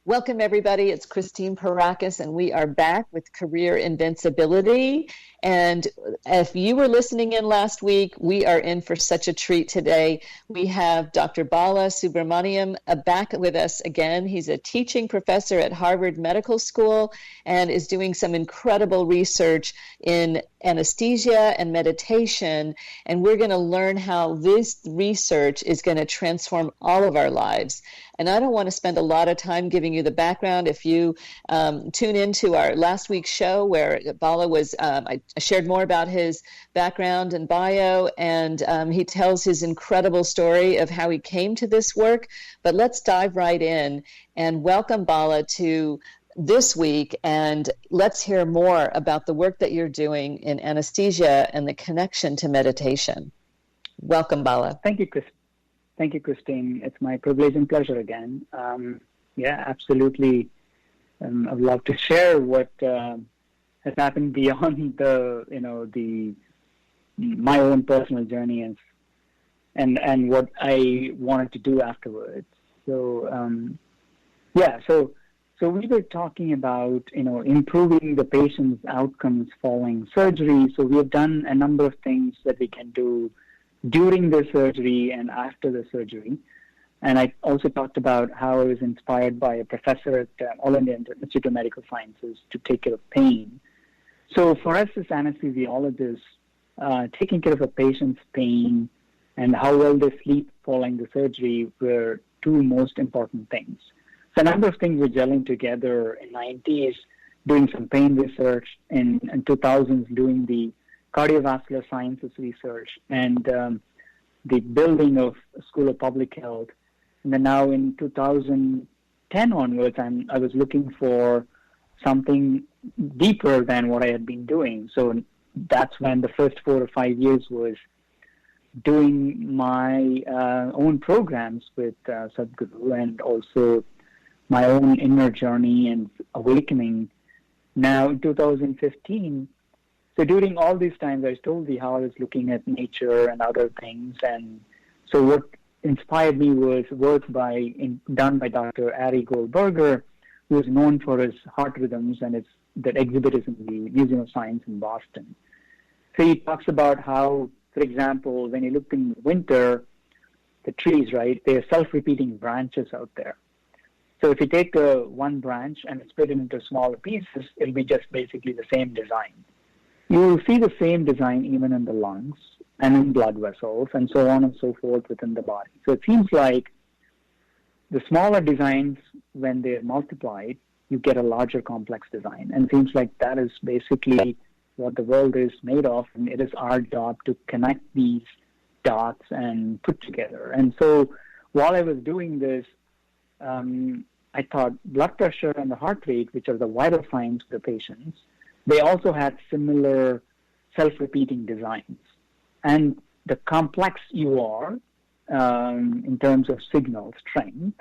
Welcome, everybody. It's Christine Parakis, and we are back with Career Invincibility. And if you were listening in last week, we are in for such a treat today. We have Dr. Bala Subramaniam back with us again. He's a teaching professor at Harvard Medical School and is doing some incredible research in anesthesia and meditation. And we're going to learn how this research is going to transform all of our lives. And I don't want to spend a lot of time giving you the background. If you tune into our last week's show where Bala was, I shared more about his background and bio, and he tells his incredible story of how he came to this work. But let's dive right in and welcome Bala to this week, and let's hear more about the work that you're doing in anesthesia and the connection to meditation. Welcome, Bala. Thank you, Chris. Thank you, Christine. It's my privilege and pleasure again. Yeah, absolutely. I'd love to share what has happened beyond my own personal journey and what I wanted to do afterwards. So we were talking about improving the patient's outcomes following surgery. So we have done a number of things that we can do during the surgery and after the surgery. And I also talked about how I was inspired by a professor at All India Institute of Medical Sciences to take care of pain. So for us as anesthesiologists, taking care of a patient's pain and how well they sleep following the surgery were two most important things. So a number of things were gelling together in the 90s, doing some pain research, in 2000s doing the cardiovascular sciences research, and the building of a School of Public Health. And then now in 2010 onwards, I was looking for something deeper than what I had been doing. So that's when the first 4 or 5 years was doing my own programs with Sadhguru, and also my own inner journey and awakening. Now in 2015, so during all these times, I told you how I was looking at nature and other things. And so what inspired me was work done by Dr. Ari Goldberger, who is known for his heart rhythms, and that exhibit is in the Museum of Science in Boston. So he talks about how, for example, when you look in winter, the trees, right, they are self-repeating branches out there. So if you take one branch and split it into smaller pieces, it'll be just basically the same design. You will see the same design even in the lungs and in blood vessels and so on and so forth within the body. So it seems like the smaller designs, when they're multiplied, you get a larger complex design. And it seems like that is basically what the world is made of, and it is our job to connect these dots and put together. And so while I was doing this, I thought blood pressure and the heart rate, which are the vital signs for the patients, they also had similar self-repeating designs. And the complex you are in terms of signal strength,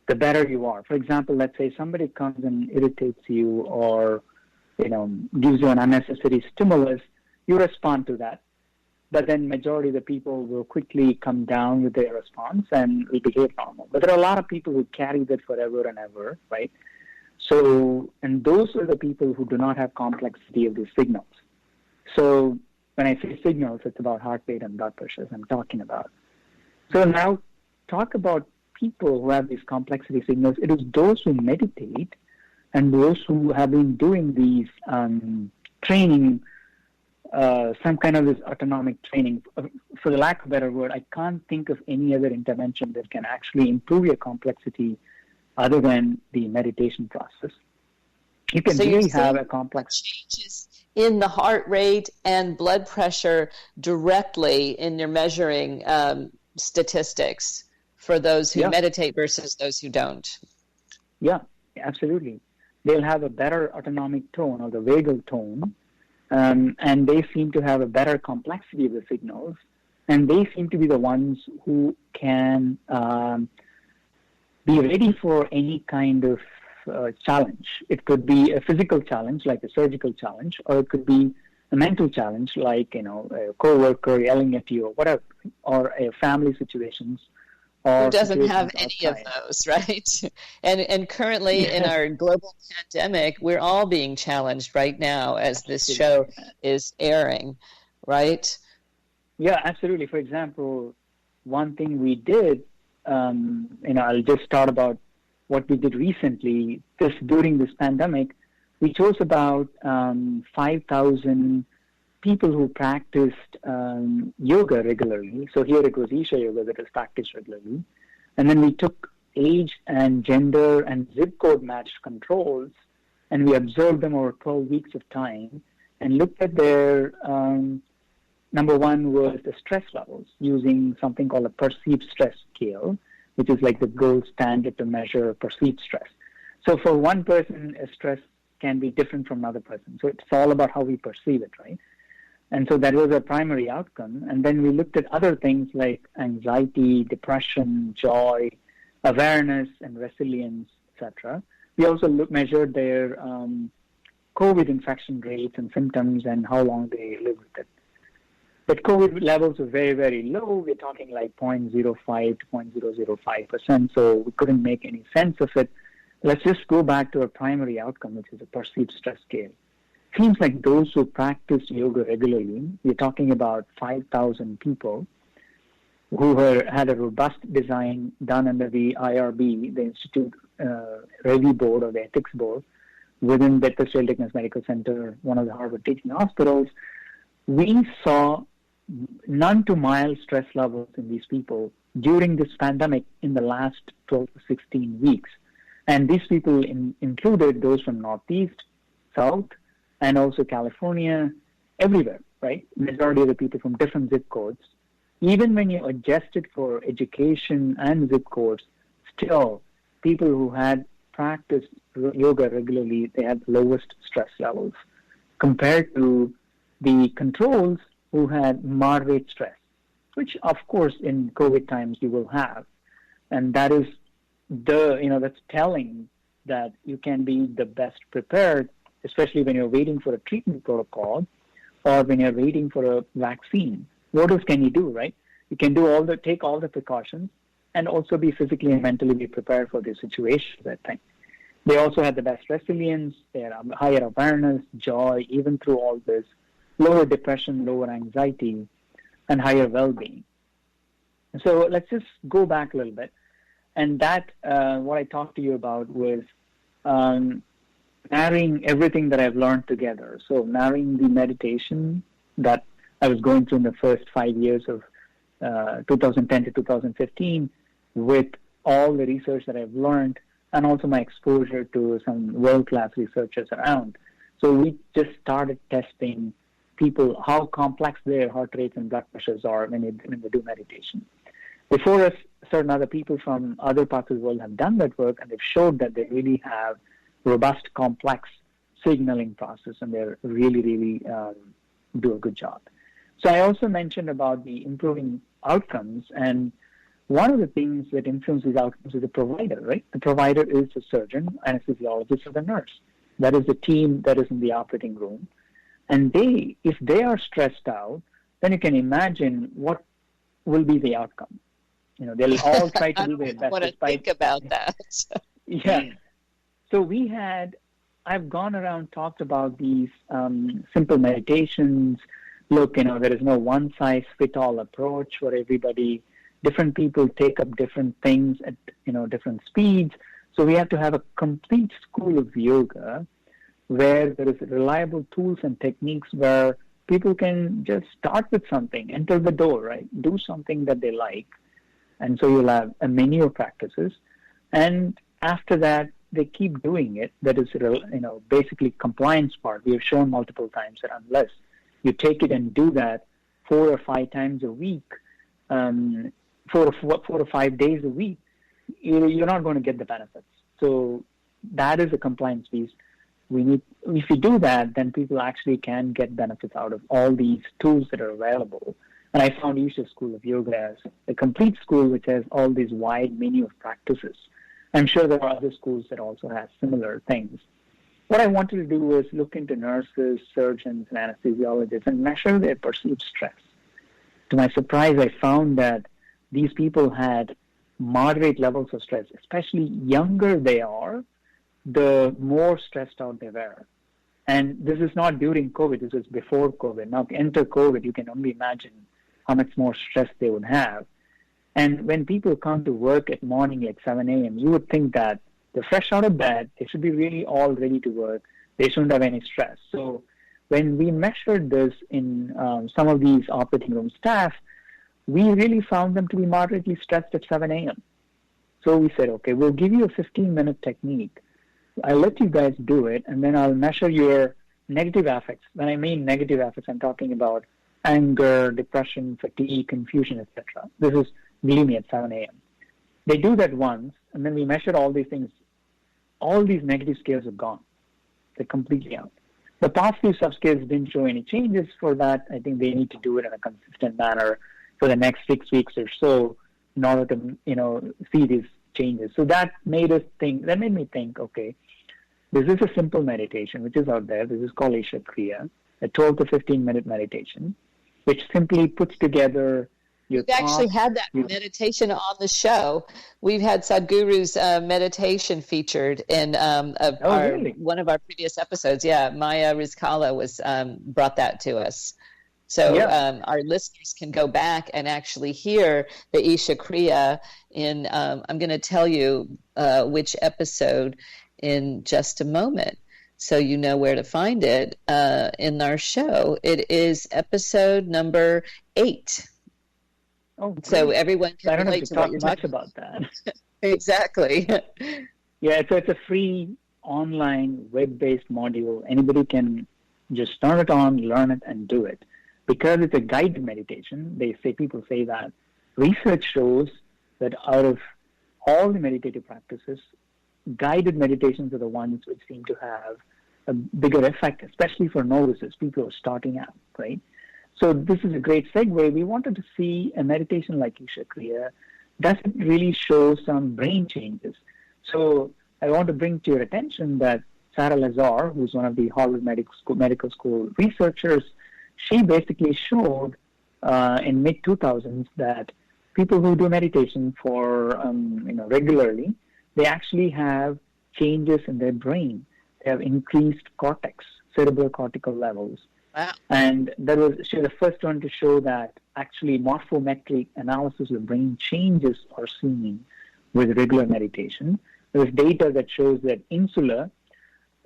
the better you are. For example, let's say somebody comes and irritates you or gives you an unnecessary stimulus, you respond to that. But then majority of the people will quickly come down with their response and will behave normal. But there are a lot of people who carry that forever and ever, right? So, and those are the people who do not have complexity of these signals. So when I say signals, it's about heart rate and blood pressures I'm talking about. So now talk about people who have these complexity signals. It is those who meditate and those who have been doing these training, some kind of this autonomic training. For the lack of a better word, I can't think of any other intervention that can actually improve your complexity other than the meditation process. You can really have a complex changes in the heart rate and blood pressure directly in your measuring statistics for those who meditate versus those who don't. Yeah, absolutely. They'll have a better autonomic tone or the vagal tone, and they seem to have a better complexity of the signals, and they seem to be the ones who can be ready for any kind of challenge. It could be a physical challenge, like a surgical challenge, or it could be a mental challenge, like a coworker yelling at you or whatever, or a family situations or who doesn't have situations any outside. of those, right? And currently in our global pandemic, we're all being challenged right now as this show is airing, right? Yeah, absolutely. For example, one thing we did, I'll just start about what we did recently. During this pandemic, we chose about 5,000 people who practiced yoga regularly. So here it was Isha yoga that was practiced regularly. And then we took age and gender and zip code matched controls, and we observed them over 12 weeks of time and looked at their, number one was the stress levels using something called a perceived stress scale, which is like the gold standard to measure perceived stress. So for one person, a stress can be different from another person. So it's all about how we perceive it, right? And so that was a primary outcome. And then we looked at other things like anxiety, depression, joy, awareness, and resilience, etc. We also measured their COVID infection rates and symptoms and how long they lived with it. But COVID levels were very, very low. We're talking like 0.05 to 0.005%, so we couldn't make any sense of it. Let's just go back to a primary outcome, which is a perceived stress scale. Seems like those who practice yoga regularly, we're talking about 5,000 people who had a robust design done under the IRB, the Institute Review Board or the Ethics Board, within Bethesda Children's Medical Center, one of the Harvard teaching hospitals. We saw none to mild stress levels in these people during this pandemic in the last 12 to 16 weeks. And these people included those from Northeast, South, and also California, everywhere, right? Majority of the people from different zip codes. Even when you adjust it for education and zip codes, still, people who had practiced yoga regularly, they had the lowest stress levels compared to the controls who had moderate stress, which, of course, in COVID times you will have. And that is that's telling that you can be the best prepared, especially when you're waiting for a treatment protocol or when you're waiting for a vaccine. What else can you do, right? You can take all the precautions and also be physically and mentally be prepared for the situations, I think. They also had the best resilience, they had higher awareness, joy, even through all this, lower depression, lower anxiety, and higher well-being. So let's just go back a little bit. And that, what I talked to you about was marrying everything that I've learned together. So marrying the meditation that I was going through in the first 5 years of 2010 to 2015 with all the research that I've learned and also my exposure to some world-class researchers around. So we just started testing people, how complex their heart rates and blood pressures are when they do meditation. Before us, certain other people from other parts of the world have done that work, and they've showed that they really have robust, complex signaling process, and they're really, really do a good job. So I also mentioned about the improving outcomes, and one of the things that influences outcomes is the provider, right? The provider is the surgeon, anesthesiologist, or the nurse. That is the team that is in the operating room. And if they are stressed out, then you can imagine what will be the outcome. They'll all try to do their best. I want to think about that. Yeah. So I've gone around, talked about these simple meditations. Look, there is no one-size-fits-all approach for everybody. Different people take up different things at, different speeds. So we have to have a complete school of yoga where there is reliable tools and techniques where people can just start with something, enter the door, right? Do something that they like. And so you'll have a menu of practices. And after that, they keep doing it. That is, basically compliance part. We have shown multiple times that unless you take it and do that 4 or 5 times a week, 4 or 5 days a week, you're not going to get the benefits. So that is a compliance piece. If you do that, then people actually can get benefits out of all these tools that are available. And I found Isha School of Yoga as a complete school which has all these wide menu of practices. I'm sure there are other schools that also have similar things. What I wanted to do was look into nurses, surgeons, and anesthesiologists and measure their perceived stress. To my surprise, I found that these people had moderate levels of stress, especially younger they are, the more stressed out they were. And this is not during COVID, this is before COVID. Now, enter COVID, you can only imagine how much more stress they would have. And when people come to work at morning at 7 a.m., you would think that they're fresh out of bed, they should be really all ready to work, they shouldn't have any stress. So when we measured this in some of these operating room staff, we really found them to be moderately stressed at 7 a.m. So we said, okay, we'll give you a 15-minute technique. I'll let you guys do it, and then I'll measure your negative affects. When I mean negative affects, I'm talking about anger, depression, fatigue, confusion, etc. This is believe me at 7 a.m. They do that once, and then we measure all these things. All these negative scales are gone. They're completely out. The positive subscales didn't show any changes for that. I think they need to do it in a consistent manner for the next 6 weeks or so in order to, see these changes. So that made me think, okay, this is a simple meditation, which is out there. This is called Isha Kriya, a 12 to 15-minute meditation, which simply puts together your We've actually had that meditation on the show. We've had Sadhguru's meditation featured in one of our previous episodes. Yeah, Maya Rizkala brought that to us. So our listeners can go back and actually hear the Isha Kriya in, I'm going to tell you which episode in just a moment, so you know where to find it in our show. It is episode number 8. Oh, great. So everyone can relate to what you're talking about. That. Exactly. Yeah, so it's a free online web-based module. Anybody can just turn it on, learn it, and do it. Because it's a guided meditation, people say that research shows that out of all the meditative practices, guided meditations are the ones which seem to have a bigger effect, especially for novices, people who are starting out, right? So this is a great segue. We wanted to see a meditation like Isha Kriya. Does it really show some brain changes? So I want to bring to your attention that Sarah Lazar, who's one of the Harvard Medical School researchers, she basically showed in mid-2000s that people who do meditation for regularly, they actually have changes in their brain. They have increased cortex, cerebral cortical levels. Wow. And she was the first one to show that actually morphometric analysis of brain changes are seen with regular meditation. There's data that shows that insula,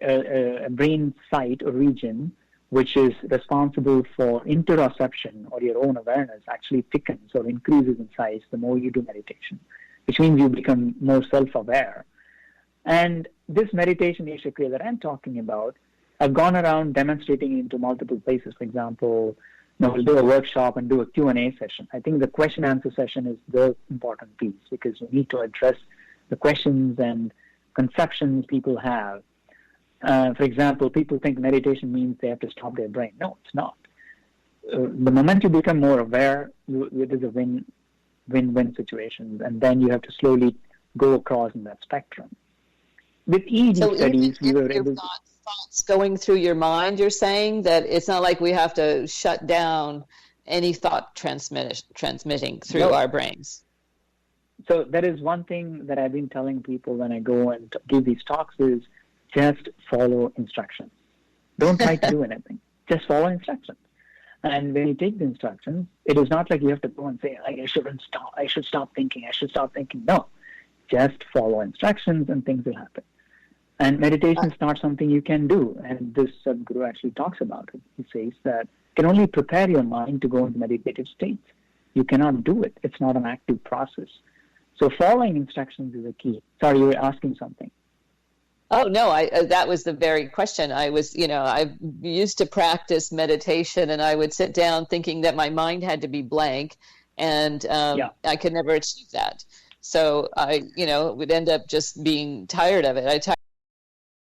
a brain site or region, which is responsible for interoception or your own awareness, actually thickens or increases in size the more you do meditation, which means you become more self-aware. And this meditation, Isha Kriya, that I'm talking about, I've gone around demonstrating it into multiple places. For example, we'll do a workshop and do a Q&A session. I think the question-answer session is the important piece because we need to address the questions and conceptions people have. For example, people think meditation means they have to stop their brain. No, it's not. The moment you become more aware, it is a win-win situation, and then you have to slowly go across in that spectrum. With EEG studies, we were able to... thoughts going through your mind, you're saying that it's not like we have to shut down any thought transmitting through our brains. So that is one thing that I've been telling people when I go and give these talks is just follow instructions. Don't try to do anything. Just follow instructions. And when you take the instructions, it is not like you have to go and say, I should stop thinking. No, just follow instructions and things will happen. And meditation is not something you can do. And this Sadhguru actually talks about it. He says that you can only prepare your mind to go into meditative states. You cannot do it. It's not an active process. So following instructions is a key. Sorry, you were asking something. Oh, no, that was the very question. I used to practice meditation and I would sit down thinking that my mind had to be blank and I could never achieve that. So I would end up just being tired of it.